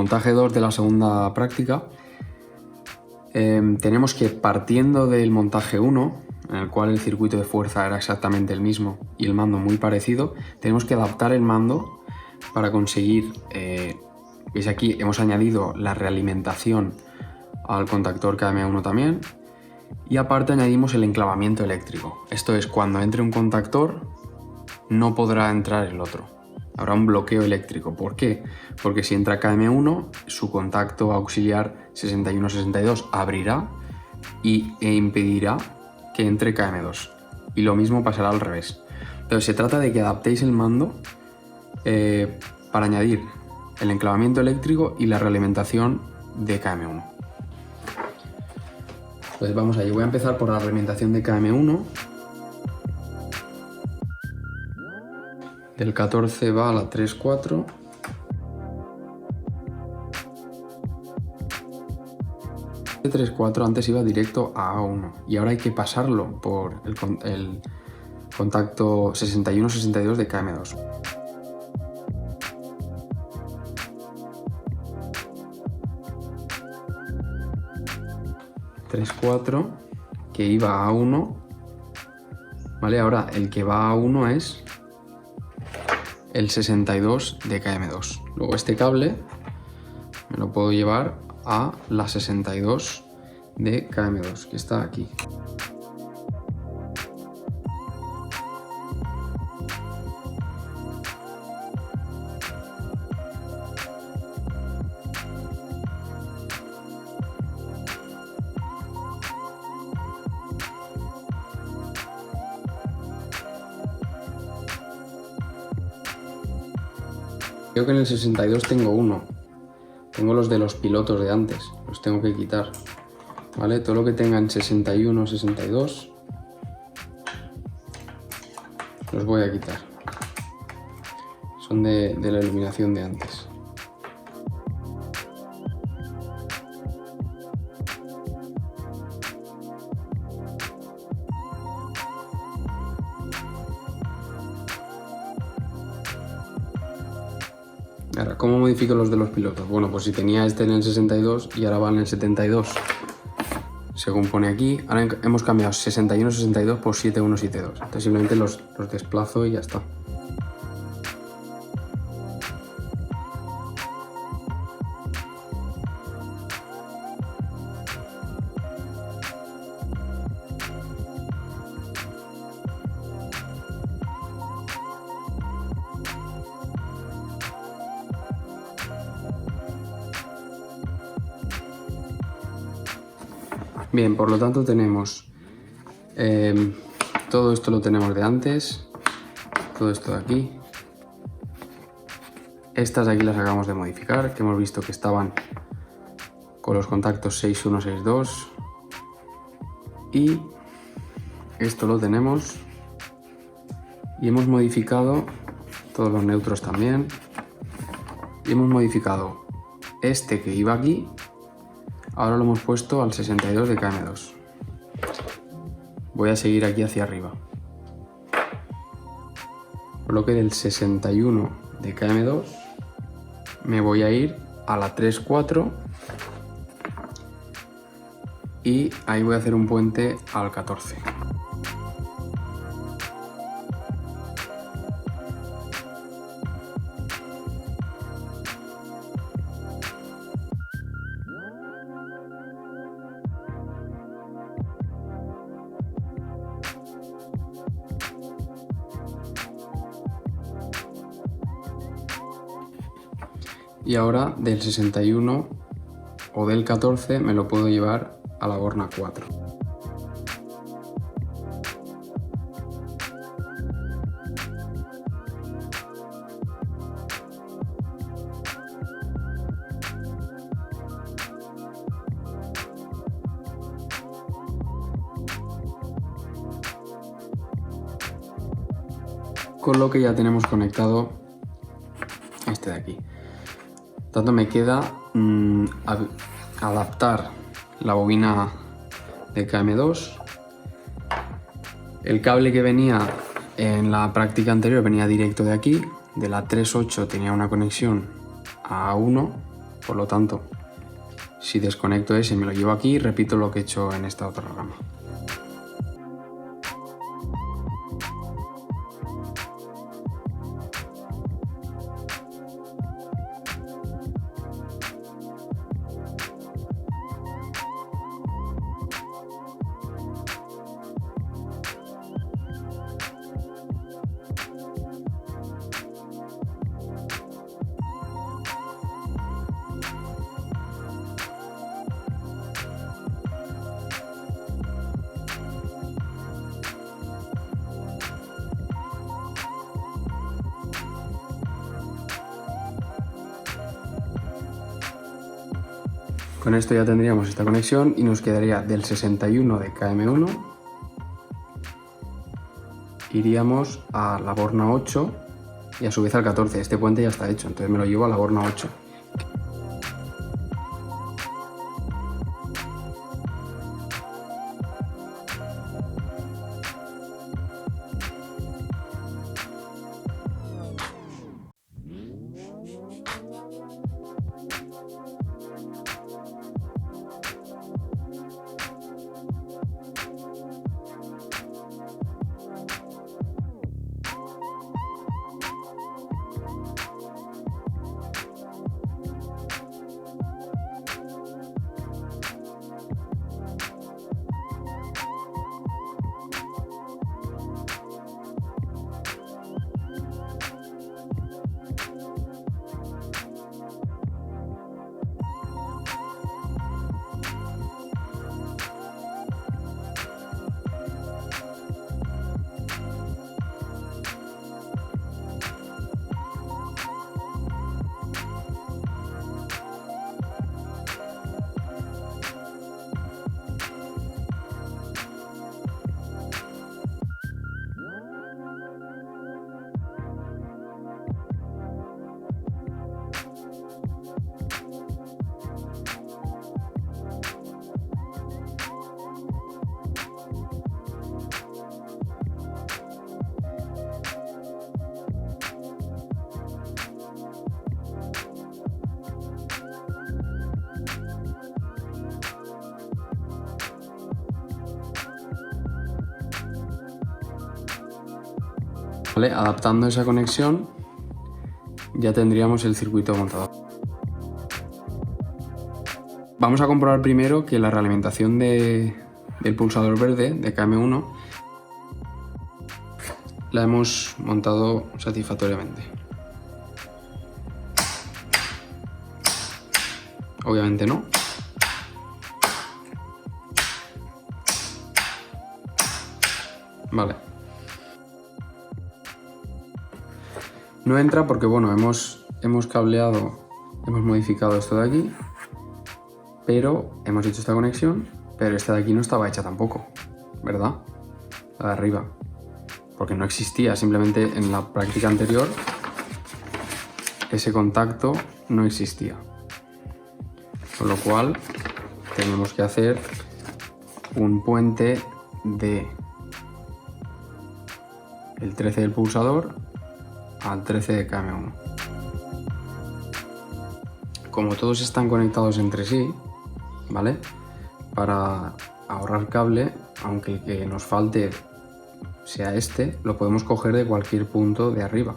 montaje 2 de la segunda práctica, tenemos que, partiendo del montaje 1, en el cual el circuito de fuerza era exactamente el mismo y el mando muy parecido, tenemos que adaptar el mando para conseguir, veis aquí hemos añadido la realimentación al contactor KM1 también, y aparte añadimos el enclavamiento eléctrico. Esto es, cuando entre un contactor no podrá entrar el otro. Habrá un bloqueo eléctrico. ¿Por qué? Porque si entra KM1, su contacto auxiliar 61-62 abrirá e impedirá que entre KM2. Y lo mismo pasará al revés. Entonces se trata de que adaptéis el mando para añadir el enclavamiento eléctrico y la realimentación de KM1. Pues vamos allá. Voy a empezar por la realimentación de KM1. Del 14 va a la 3.4. De 3.4 antes iba directo a A1 y ahora hay que pasarlo por el contacto 61-62 de KM2. Que iba a A1, ¿vale? Ahora el que va a A1 es el 62 de KM2. Luego este cable me lo puedo llevar a la 62 de KM2, que está aquí. Creo que en el 62 tengo uno. Tengo los de los pilotos de antes. Los tengo que quitar. ¿Vale? Todo lo que tenga en 61, 62 los voy a quitar. Son de la iluminación de antes. Ahora, ¿cómo modifico los de los pilotos? Bueno, pues si tenía este en el 62 y ahora va en el 72, según pone aquí, ahora hemos cambiado 61-62 por 71-72. Entonces simplemente los desplazo y ya está. Bien, por lo tanto tenemos todo esto lo tenemos de antes, todo esto de aquí. Estas de aquí las acabamos de modificar, que hemos visto que estaban con los contactos 61-62. Y esto lo tenemos y hemos modificado todos los neutros también. Y hemos modificado este que iba aquí. Ahora lo hemos puesto al 62 de KM2. Voy a seguir aquí hacia arriba. Por lo que del 61 de KM2 me voy a ir a la 3.4 y ahí voy a hacer un puente al 14. Y ahora del 61 o del 14 me lo puedo llevar a la borna 4. Con lo que ya tenemos conectado este de aquí. Tanto me queda adaptar la bobina de KM2. El cable que venía en la práctica anterior venía directo de aquí. De la 3.8 tenía una conexión a A1 Por lo tanto, si desconecto ese y me lo llevo aquí, repito lo que he hecho en esta otra rama. Con esto ya tendríamos esta conexión y nos quedaría del 61 de KM1, iríamos a la borna 8 y a su vez al 14. Este puente ya está hecho, entonces me lo llevo a la borna 8. ¿Vale? Adaptando esa conexión ya tendríamos el circuito montado. Vamos a comprobar primero que la realimentación del pulsador verde de KM1 la hemos montado satisfactoriamente. Obviamente no. Vale. No entra porque, bueno, hemos cableado, hemos modificado esto de aquí, pero hemos hecho esta conexión, pero esta de aquí no estaba hecha tampoco, ¿verdad? La de arriba, porque no existía, simplemente en la práctica anterior ese contacto no existía. Con lo cual tenemos que hacer un puente de el 13 del pulsador al 13 de KM1. Como todos están conectados entre sí, ¿vale? Para ahorrar cable, aunque el que nos falte sea este, lo podemos coger de cualquier punto de arriba.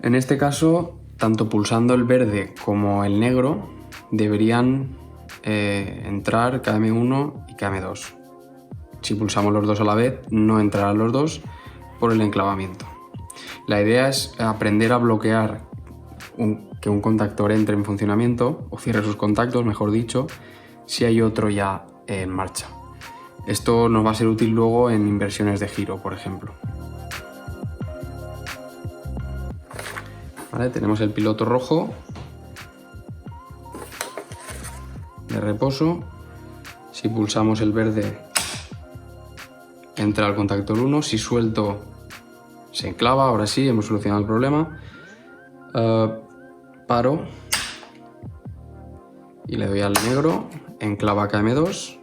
En este caso, tanto pulsando el verde como el negro deberían entrar KM1 y KM2. Si pulsamos los dos a la vez, no entrarán los dos por el enclavamiento. La idea es aprender a bloquear que un contactor entre en funcionamiento, o cierre sus contactos, mejor dicho, si hay otro ya en marcha. Esto nos va a ser útil luego en inversiones de giro, por ejemplo. ¿Vale? Tenemos el piloto rojo de reposo. Si pulsamos el verde entra al contactor 1, si suelto se enclava. Ahora sí, hemos solucionado el problema. Paro y le doy al negro, enclava KM2.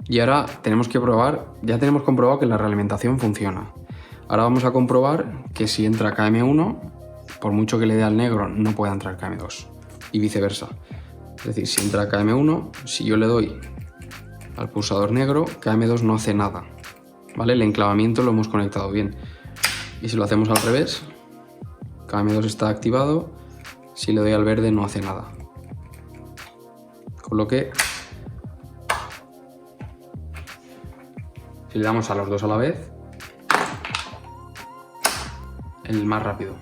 Y ahora tenemos que probar, ya tenemos comprobado que la realimentación funciona. Ahora vamos a comprobar que si entra KM1, por mucho que le dé al negro, no puede entrar KM2 y viceversa. Es decir, si entra KM1, si yo le doy al pulsador negro, KM2 no hace nada, ¿vale? El enclavamiento lo hemos conectado bien. Y si lo hacemos al revés, KM2 está activado, si le doy al verde no hace nada. Con lo que, si le damos a los dos a la vez, el más rápido.